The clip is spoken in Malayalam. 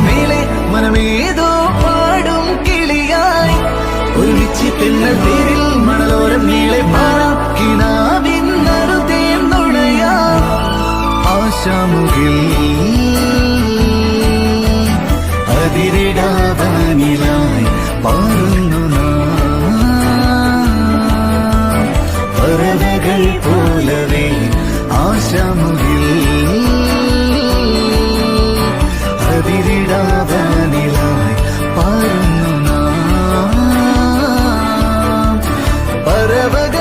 മേലെ മനമേതോ പാടും കിളിയായി ഒരുമിച്ച് തെന്നൽ തേരിൽ മണലോരം നീളെ പാടാം കിനാവിൻ നറുതേൻ നുണയാം ആശാമുകിൽ അതിരിടാവാനിലായി പാടുന്നു പറവകൾ പോലവേ ആശാമുകിൽ അതിരിടാവാനിലായി പാടുന്നു പറവകൾ